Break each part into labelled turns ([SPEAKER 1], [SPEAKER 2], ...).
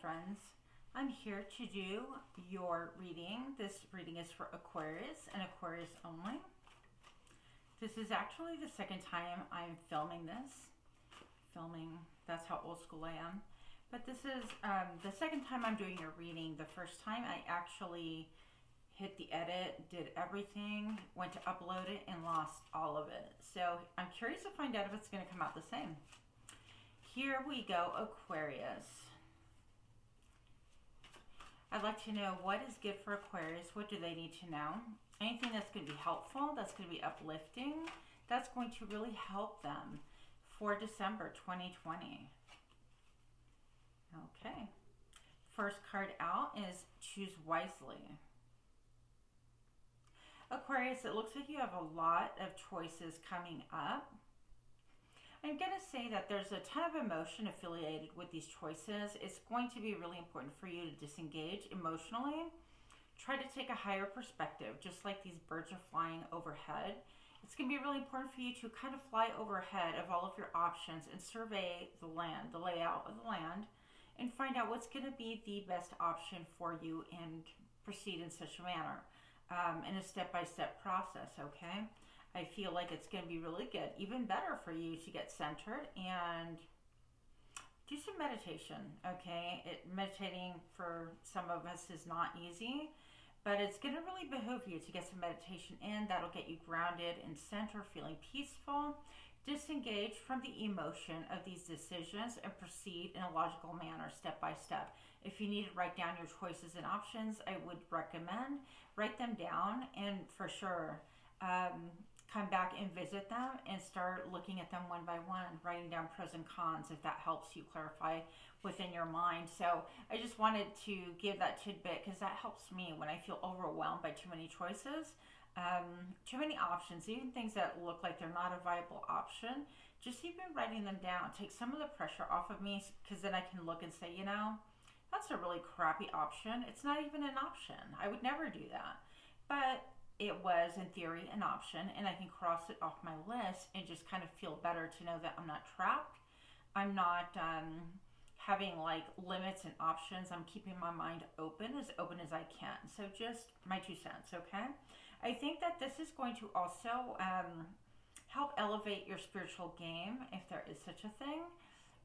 [SPEAKER 1] friends. I'm here to do your reading. This reading is for Aquarius and Aquarius only. This is actually the second time I'm filming this. That's how old school I am. But this is the second time I'm doing your reading. The first time I actually hit the edit, did everything, went to upload it, and lost all of it. So I'm curious to find out if it's going to come out the same. Here we go, Aquarius. I'd like to know what is good for Aquarius. What do they need to know? Anything that's going to be helpful, that's going to be uplifting, that's going to really help them for December 2020. Okay. First card out is Choose Wisely. Aquarius, it looks like you have a lot of choices coming up. I'm going to say that there's a ton of emotion affiliated with these choices. It's going to be really important for you to disengage emotionally. Try to take a higher perspective, just like these birds are flying overhead. It's going to be really important for you to kind of fly overhead of all of your options and survey the land, the layout of the land, and find out what's going to be the best option for you and proceed in such a manner, in a step-by-step process, okay? I feel like it's going to be really good, even better for you to get centered and do some meditation, okay? Meditating for some of us is not easy, but it's going to really behoove you to get some meditation in. That'll get you grounded and centered, feeling peaceful, disengage from the emotion of these decisions, and proceed in a logical manner, step by step. If you need to write down your choices and options, I would recommend write them down, and for sure, come back and visit them and start looking at them one by one, writing down pros and cons if that helps you clarify within your mind. So I just wanted to give that tidbit because that helps me when I feel overwhelmed by too many choices, too many options, even things that look like they're not a viable option. Just even writing them down takes some of the pressure off of me, because then I can look and say, you know, that's a really crappy option. It's not even an option. I would never do that. But it was, in theory, an option, and I can cross it off my list and just kind of feel better to know that I'm not trapped. I'm not having like limits and options. I'm keeping my mind open as I can. So just my 2 cents, okay? I think that this is going to also help elevate your spiritual game, if there is such a thing,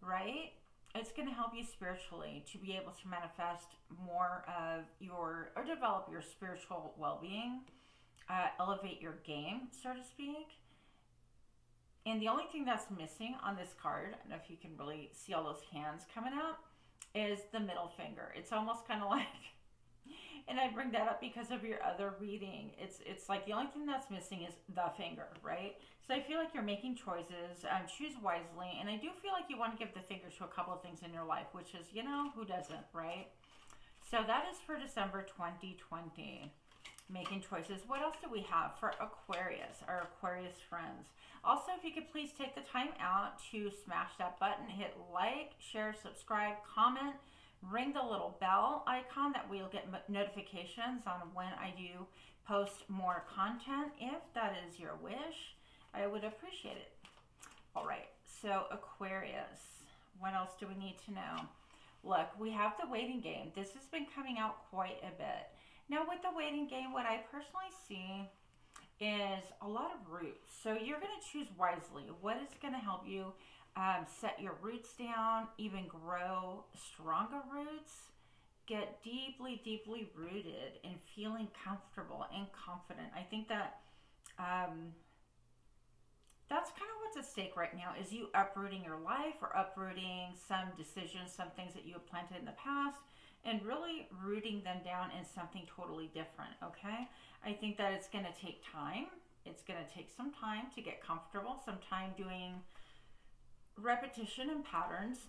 [SPEAKER 1] right? It's going to help you spiritually to be able to manifest more of your, or develop your spiritual well-being, elevate your game, so to speak. And the only thing that's missing on this card, I don't know if you can really see all those hands coming out, is the middle finger. It's almost kind of like, and I bring that up because of your other reading. It's like the only thing that's missing is the finger, right? So I feel like you're making choices, choose wisely, and I do feel like you want to give the finger to a couple of things in your life, which is, you know, who doesn't, right? So that is for December 2020. Making choices. What else do we have for Aquarius, our Aquarius friends? Also, if you could please take the time out to smash that button, hit like, share, subscribe, comment, ring the little bell icon that we'll get notifications on when I do post more content. If that is your wish, I would appreciate it. All right, so Aquarius, what else do we need to know? Look, we have the waiting game. This has been coming out quite a bit. Now, with the waiting game, what I personally see is a lot of roots. So you're going to choose wisely. What is going to help you set your roots down, even grow stronger roots, get deeply, deeply rooted and feeling comfortable and confident. I think that that's kind of what's at stake right now, is you uprooting your life or uprooting some decisions, some things that you have planted in the past, and really rooting them down in something totally different, okay? I think that it's going to take time. It's going to take some time to get comfortable, some time doing repetition and patterns,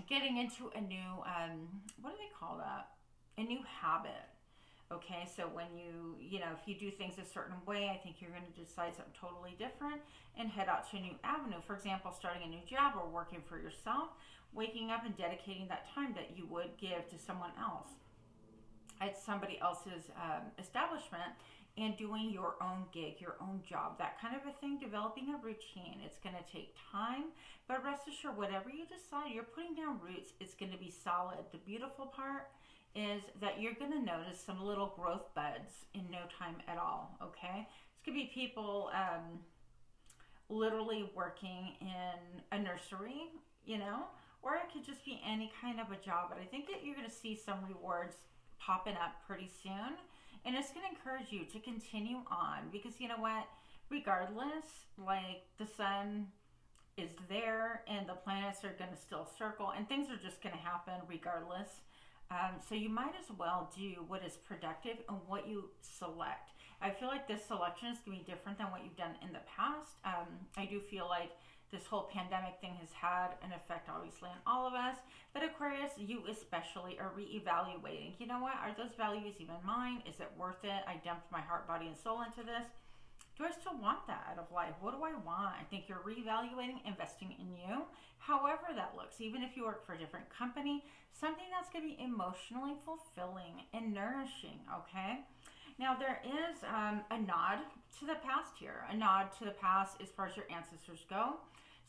[SPEAKER 1] getting into a new, what do they call that? A new habit, okay? So when you know, if you do things a certain way, I think you're going to decide something totally different and head out to a new avenue. For example, starting a new job or working for yourself, waking up and dedicating that time that you would give to someone else at somebody else's establishment, and doing your own gig, your own job, that kind of a thing, developing a routine. It's going to take time, but rest assured, whatever you decide, you're putting down roots, it's going to be solid. The beautiful part is that you're going to notice some little growth buds in no time at all, okay? This could be people literally working in a nursery, you know, or it could just be any kind of a job. But I think that you're going to see some rewards popping up pretty soon. And it's going to encourage you to continue on, because you know what? Regardless, like, the sun is there and the planets are going to still circle and things are just going to happen regardless. So you might as well do what is productive and what you select. I feel like this selection is going to be different than what you've done in the past. I do feel like this whole pandemic thing has had an effect, obviously, on all of us. But Aquarius, you especially are reevaluating. You know what? Are those values even mine? Is it worth it? I dumped my heart, body, and soul into this. Do I still want that out of life? What do I want? I think you're reevaluating, investing in you, however that looks. Even if you work for a different company, something that's going to be emotionally fulfilling and nourishing, okay? Now, there is a nod to the past here, a nod to the past as far as your ancestors go.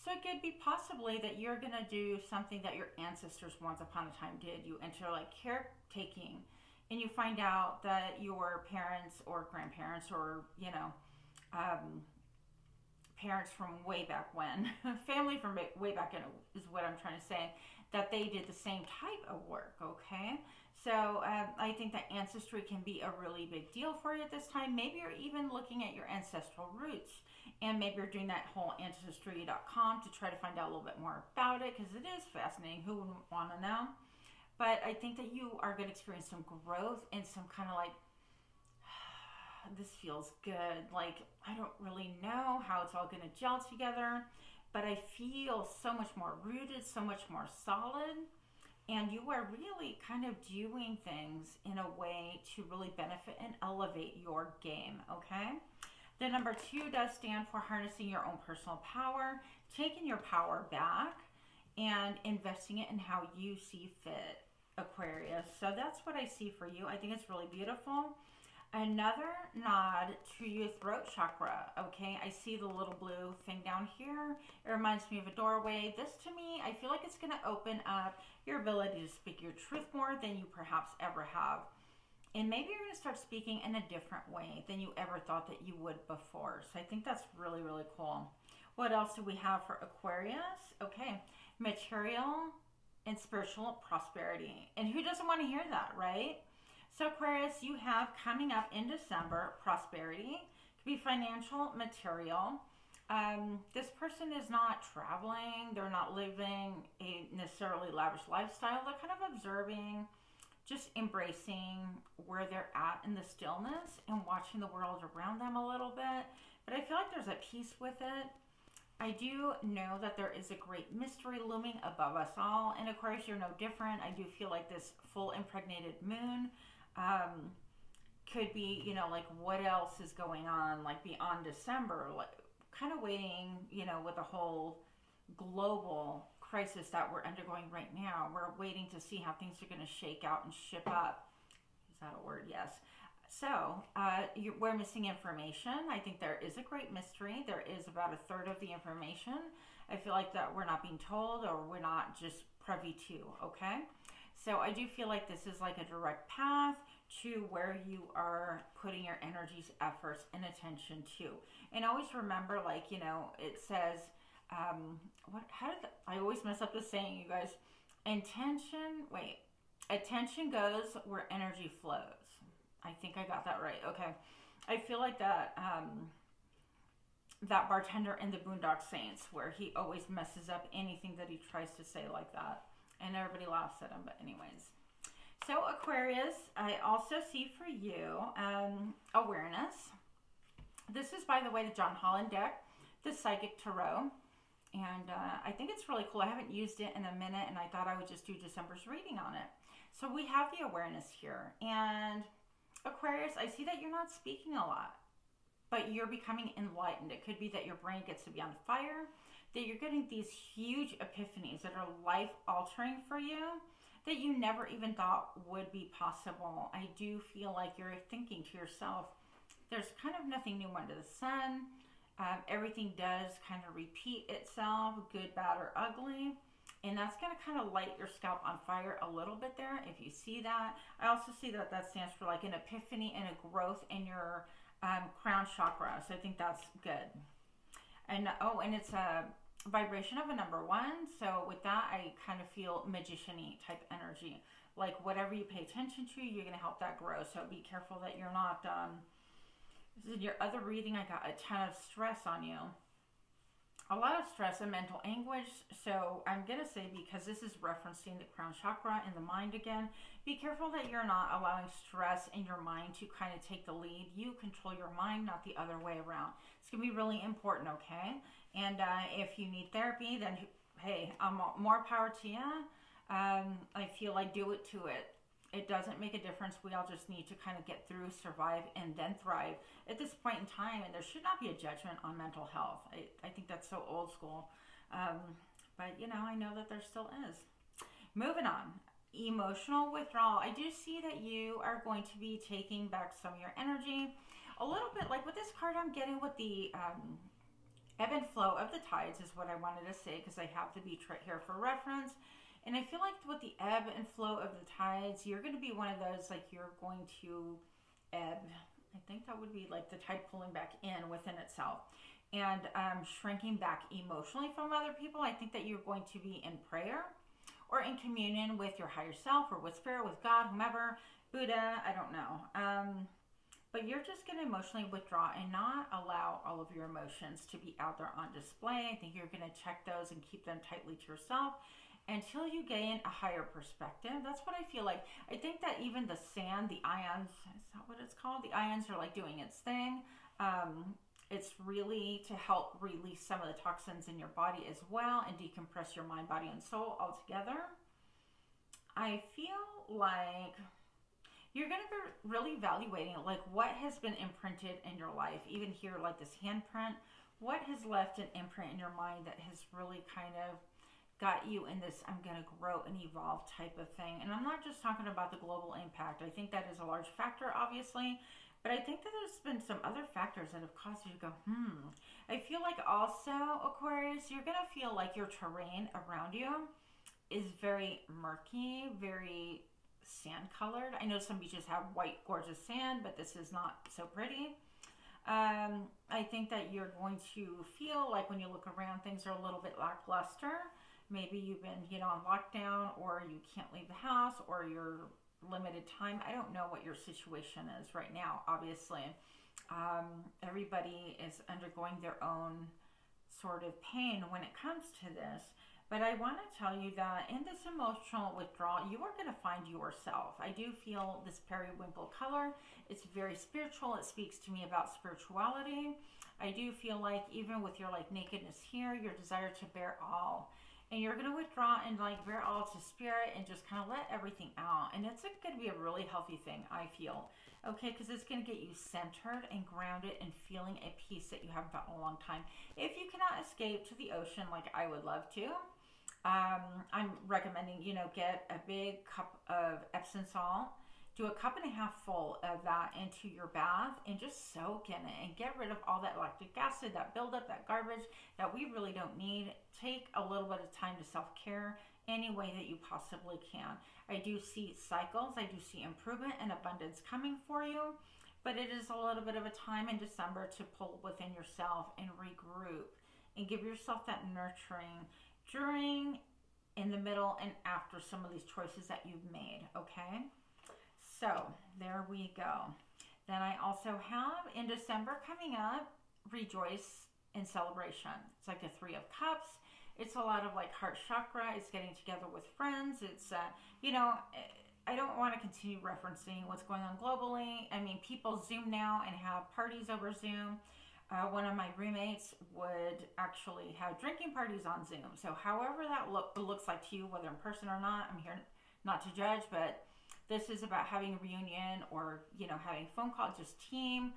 [SPEAKER 1] So it could be possibly that you're going to do something that your ancestors once upon a time did. You enter like caretaking, and you find out that your parents or grandparents or, you know, parents from way back when, family from way back in is what I'm trying to say, that they did the same type of work, okay? So I think that ancestry can be a really big deal for you at this time. Maybe you're even looking at your ancestral roots, and maybe you're doing that whole ancestry.com to try to find out a little bit more about it, because it is fascinating. Who wouldn't want to know? But I think that you are going to experience some growth and some kind of like, this feels good. Like, I don't really know how it's all going to gel together, but I feel so much more rooted, so much more solid. And you are really kind of doing things in a way to really benefit and elevate your game, okay? The number 2 does stand for harnessing your own personal power, taking your power back, and investing it in how you see fit, Aquarius. So that's what I see for you. I think it's really beautiful. Another nod to your throat chakra, okay? I see the little blue thing down here. It reminds me of a doorway. This, to me, I feel like it's going to open up your ability to speak your truth more than you perhaps ever have. And maybe you're going to start speaking in a different way than you ever thought that you would before. So I think that's really, really cool. What else do we have for Aquarius? Okay, material and spiritual prosperity. And who doesn't want to hear that, right? So Aquarius, you have coming up in December, prosperity. It could be financial, material. This person is not traveling. They're not living a necessarily lavish lifestyle. They're kind of observing, just embracing where they're at in the stillness and watching the world around them a little bit. But I feel like there's a peace with it. I do know that there is a great mystery looming above us all. And Aquarius, you're no different. I do feel like this full impregnated moon could be, you know, like what else is going on, like beyond December, like kind of waiting, you know, with the whole global crisis that we're undergoing right now. We're waiting to see how things are going to shake out and ship up. Is that a word? Yes. So we're missing information. I think there is a great mystery. There is about a third of the information. I feel like that we're not being told, or we're not just privy to, okay? So I do feel like this is like a direct path to where you are putting your energies, efforts, and attention to. And always remember, like, you know, it says, I always mess up the saying, you guys. Attention goes where energy flows. I think I got that right. Okay. I feel like that, that bartender in the Boondock Saints, where he always messes up anything that he tries to say like that. And everybody laughs at him, but anyways. So Aquarius, I also see for you awareness. This is, by the way, the John Holland deck, the Psychic Tarot. And I think it's really cool. I haven't used it in a minute, and I thought I would just do December's reading on it. So we have the awareness here. And Aquarius, I see that you're not speaking a lot, but you're becoming enlightened. It could be that your brain gets to be on fire, that you're getting these huge epiphanies that are life-altering for you that you never even thought would be possible. I do feel like you're thinking to yourself, There's kind of nothing new under the sun. Everything does kind of repeat itself, good, bad, or ugly. And that's going to kind of light your scalp on fire a little bit there, if you see that. I also see that that stands for like an epiphany and a growth in your crown chakra. So I think that's good. And oh, and it's a vibration of a number 1. So with that, I kind of feel magician-y type energy. Like whatever you pay attention to, you're going to help that grow. So be careful that you're not... in your other reading, I got a ton of stress on you. A lot of stress and mental anguish. So I'm going to say, because this is referencing the crown chakra and the mind again, be careful that you're not allowing stress in your mind to kind of take the lead. You control your mind, not the other way around. It's going to be really important, okay? And if you need therapy, then hey, more power to you. I feel like do it to it. It doesn't make a difference. We all just need to kind of get through, survive, and then thrive at this point in time. And there should not be a judgment on mental health. I think that's so old school. But, you know, I know that there still is. Moving on. Emotional withdrawal. I do see that you are going to be taking back some of your energy. A little bit like with this card I'm getting with the ebb and flow of the tides is what I wanted to say, because I have the beach right here for reference. And I feel like with the ebb and flow of the tides, you're going to be one of those, like you're going to ebb. I think that would be like the tide pulling back in within itself and shrinking back emotionally from other people. I think that you're going to be in prayer or in communion with your higher self or with spirit, with God, whomever, Buddha, I don't know. But you're just going to emotionally withdraw and not allow all of your emotions to be out there on display. I think you're going to check those and keep them tightly to yourself until you gain a higher perspective. That's what I feel like. I think that even the sand, the ions, is that what it's called? The ions are like doing its thing. It's really to help release some of the toxins in your body as well and decompress your mind, body, and soul altogether. I feel like you're going to be really evaluating like what has been imprinted in your life. Even here, like this handprint, what has left an imprint in your mind that has really kind of got you in this I'm going to grow and evolve type of thing. And I'm not just talking about the global impact. I think that is a large factor, obviously. But I think that there's been some other factors that have caused you to go, I feel like also, Aquarius, you're going to feel like your terrain around you is very murky, very sand-colored. I know some beaches have white, gorgeous sand, but this is not so pretty. I think that you're going to feel like when you look around, things are a little bit lackluster. Maybe you've been, you know, on lockdown, or you can't leave the house, or you're limited time. I don't know what your situation is right now, obviously. Everybody is undergoing their own sort of pain when it comes to this. But I want to tell you that in this emotional withdrawal, you are going to find yourself. I do feel this periwinkle color. It's very spiritual. It speaks to me about spirituality. I do feel like even with your like nakedness here, your desire to bear all. And you're going to withdraw and like bear all to spirit and just kind of let everything out. And it's going to be a really healthy thing, I feel. Okay, because it's going to get you centered and grounded and feeling a peace that you haven't felt in a long time. If you cannot escape to the ocean like I would love to, I'm recommending, you know, get a big cup of Epsom salt. Do a cup and a half full of that into your bath and just soak in it and get rid of all that lactic acid, that buildup, that garbage that we really don't need. Take a little bit of time to self-care any way that you possibly can. I do see cycles. I do see improvement and abundance coming for you, but it is a little bit of a time in December to pull within yourself and regroup and give yourself that nurturing during, in the middle, and after some of these choices that you've made, okay? So there we go. Then I also have in December coming up, rejoice in celebration. It's like the 3 of Cups. It's a lot of like heart chakra. It's getting together with friends. It's, you know, I don't want to continue referencing what's going on globally. I mean, people Zoom now and have parties over Zoom. One of my roommates would actually have drinking parties on Zoom. So however that looks like to you, whether in person or not, I'm here not to judge, but this is about having a reunion or, you know, having a phone call, just teamwork,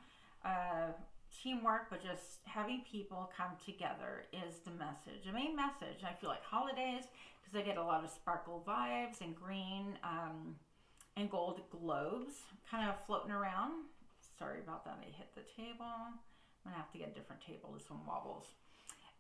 [SPEAKER 1] but just having people come together is the message. The main message, I feel like holidays, because I get a lot of sparkle vibes and green and gold globes kind of floating around. Sorry about that. I hit the table. I'm going to have to get a different table. This one wobbles.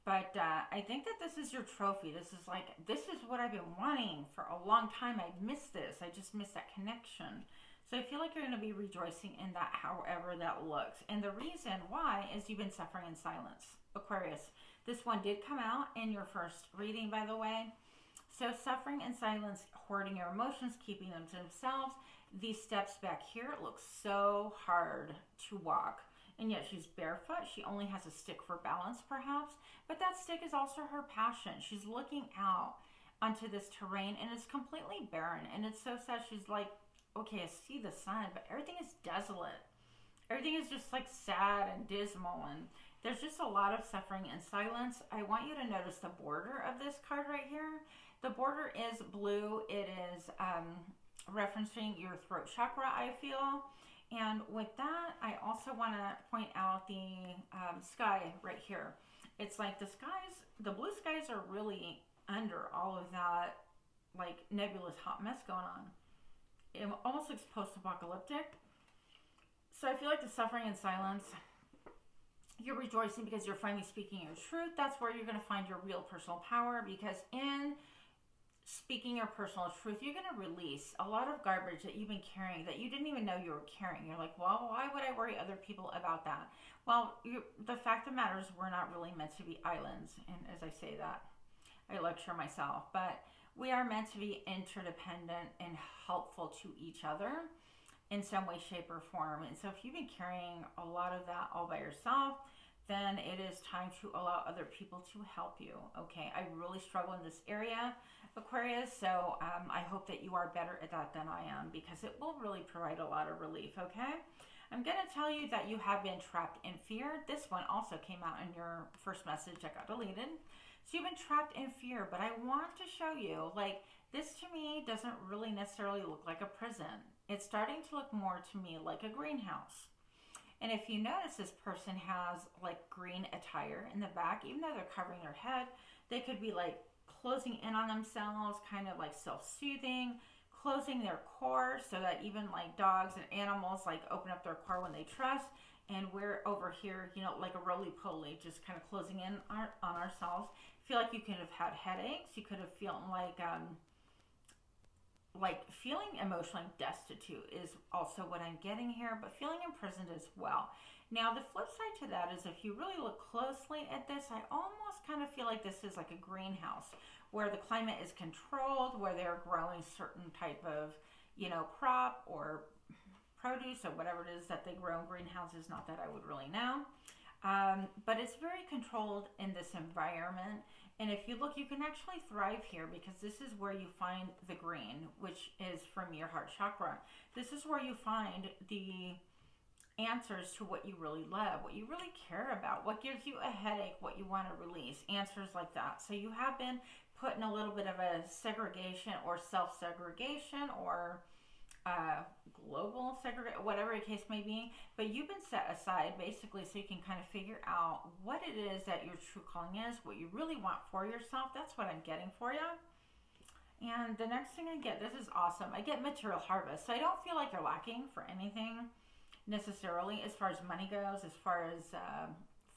[SPEAKER 1] But I think that this is your trophy. This is what I've been wanting for a long time. I've missed this. I just missed that connection. So I feel like you're going to be rejoicing in that, however that looks. And the reason why is you've been suffering in silence, Aquarius. This one did come out in your first reading, by the way. So suffering in silence, hoarding your emotions, keeping them to themselves. These steps back here look so hard to walk. And yet she's barefoot. She only has a stick for balance, perhaps. But that stick is also her passion. She's looking out onto this terrain, and it's completely barren. And it's so sad. She's like, okay, I see the sun, but everything is desolate. Everything is just like sad and dismal, and there's just a lot of suffering and silence. I want you to notice the border of this card right here. The border is blue. It is referencing your throat chakra, I feel. And with that, I also want to point out the sky right here. It's like the blue skies are really under all of that like nebulous hot mess going on. It almost looks post-apocalyptic. So I feel like the suffering and silence, you're rejoicing because you're finally speaking your truth. That's where you're going to find your real personal power, because in speaking your personal truth, you're going to release a lot of garbage that you've been carrying that you didn't even know you were carrying. You're like, well, why would I worry other people about that? Well, the fact of the matter is we're not really meant to be islands. And as I say that, I lecture myself, but we are meant to be interdependent and helpful to each other in some way, shape, or form. And so if you've been carrying a lot of that all by yourself, then it is time to allow other people to help you. Okay, I really struggle in this area, Aquarius, so I hope that you are better at that than I am, because it will really provide a lot of relief, okay? I'm going to tell you that you have been trapped in fear. This one also came out in your first message that got deleted. So you've been trapped in fear, but I want to show you, like, this to me doesn't really necessarily look like a prison. It's starting to look more to me like a greenhouse. And if you notice, this person has like green attire in the back, even though they're covering their head, they could be like closing in on themselves, kind of like self-soothing, closing their core so that even like dogs and animals like open up their core when they trust. And we're over here, you know, like a roly-poly, just kind of closing in on ourselves. Feel like you could have had headaches. You could have felt like feeling emotionally destitute is also what I'm getting here, but feeling imprisoned as well. Now, the flip side to that is if you really look closely at this, I almost kind of feel like this is like a greenhouse where the climate is controlled, where they're growing certain type of, you know, crop or produce or whatever it is that they grow in greenhouses. Not that I would really know. But it's very controlled in this environment. And if you look, you can actually thrive here, because this is where you find the green, which is from your heart chakra. This is where you find the answers to what you really love, what you really care about, what gives you a headache, what you want to release, answers like that. So you have been put in a little bit of a segregation or self-segregation or global segregation, whatever the case may be, but you've been set aside basically so you can kind of figure out what it is that your true calling is, what you really want for yourself. That's what I'm getting for you. And the next thing I get, this is awesome, I get material harvest. So I don't feel like you're lacking for anything necessarily as far as money goes, as far as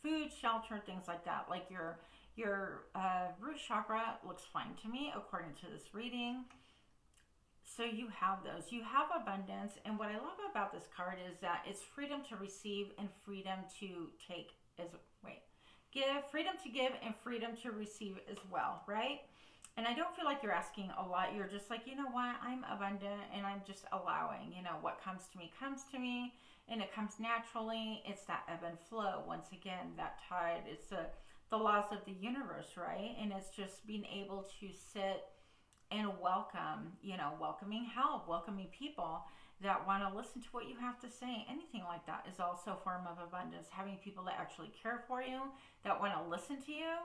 [SPEAKER 1] food, shelter, things like that. Like your root chakra looks fine to me according to this reading. So you have those. You have abundance. And what I love about this card is that it's freedom to receive and freedom to take freedom to give and freedom to receive as well, right? And I don't feel like you're asking a lot. You're just like, you know what? I'm abundant and I'm just allowing, you know, what comes to me and it comes naturally. It's that ebb and flow. Once again, that tide, it's the laws of the universe, right? And it's just being able to sit and welcome, you know, welcoming help, welcoming people that want to listen to what you have to say. Anything like that is also a form of abundance. Having people that actually care for you, that want to listen to you,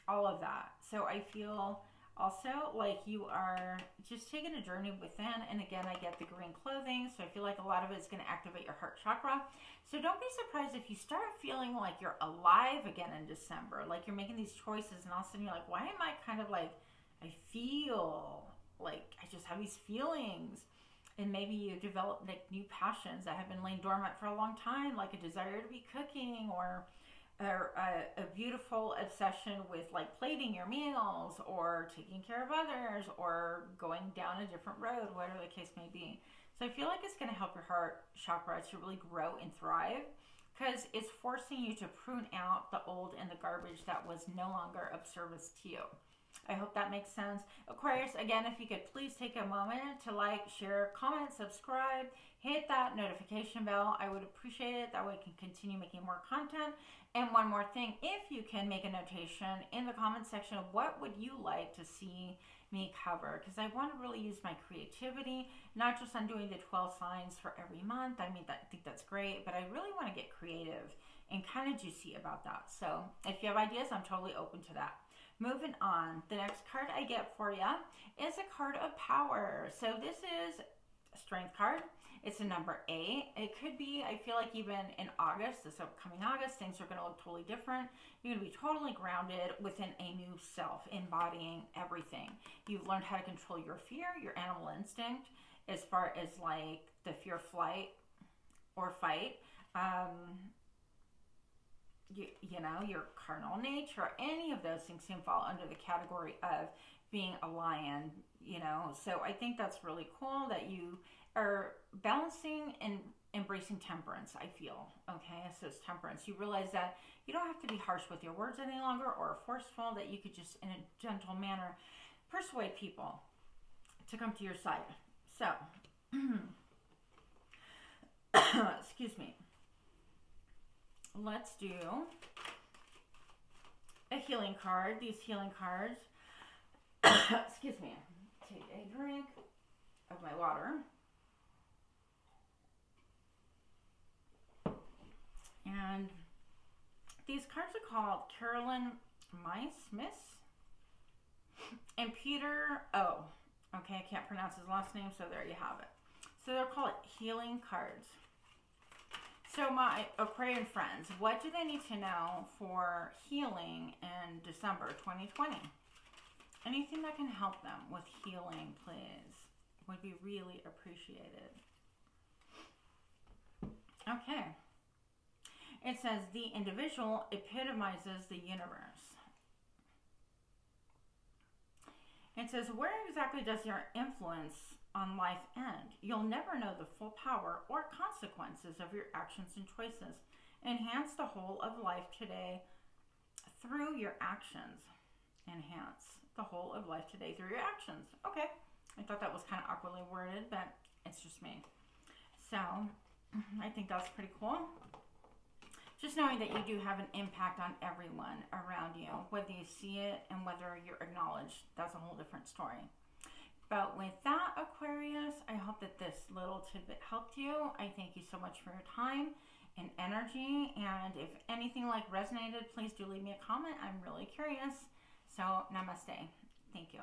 [SPEAKER 1] all of that. So I feel also like you are just taking a journey within. And again, I get the green clothing, so I feel like a lot of it is going to activate your heart chakra. So don't be surprised if you start feeling like you're alive again in December, like you're making these choices and all of a sudden you're like, why am I kind of like, I feel like I just have these feelings. And maybe you develop like new passions that have been laying dormant for a long time, like a desire to be cooking, or a beautiful obsession with like plating your meals, or taking care of others, or going down a different road, whatever the case may be. So I feel like it's going to help your heart chakra to really grow and thrive, because it's forcing you to prune out the old and the garbage that was no longer of service to you. I hope that makes sense. Aquarius, again, if you could please take a moment to like, share, comment, subscribe, hit that notification bell. I would appreciate it. That way I can continue making more content. And one more thing, if you can make a notation in the comment section of what would you like to see me cover, because I want to really use my creativity, not just on doing the 12 signs for every month. I mean, I think that's great, but I really want to get creative and kind of juicy about that. So if you have ideas, I'm totally open to that. Moving on, the next card I get for you is a card of power. So this is a strength card. It's a number 8. It could be, I feel like even in August, this upcoming August, things are going to look totally different. You're going to be totally grounded within a new self, embodying everything. You've learned how to control your fear, your animal instinct, as far as like the fear, flight, or fight. You know, your carnal nature, any of those things can fall under the category of being a lion, you know. So I think that's really cool that you are balancing and embracing temperance, I feel. Okay, so it's temperance. You realize that you don't have to be harsh with your words any longer or forceful, that you could just, in a gentle manner, persuade people to come to your side. So, excuse me. Let's do a healing card. These healing cards, excuse me, take a drink of my water. And these cards are called Carolyn Smith and Peter O. Okay, I can't pronounce his last name, so there you have it. So they're called healing cards. So my Aquarian friends, what do they need to know for healing in December 2020? Anything that can help them with healing, please, would be really appreciated. Okay. It says the individual epitomizes the universe. It says, where exactly does your influence on life end? You'll never know the full power or consequences of your actions and choices. Enhance the whole of life today through your actions. Enhance the whole of life today through your actions. Okay. I thought that was kind of awkwardly worded, but it's just me. So I think that's pretty cool. Just knowing that you do have an impact on everyone around you, whether you see it and whether you're acknowledged, that's a whole different story. But with that, Aquarius, I hope that this little tidbit helped you. I thank you so much for your time and energy. And if anything like resonated, please do leave me a comment. I'm really curious. So namaste. Thank you.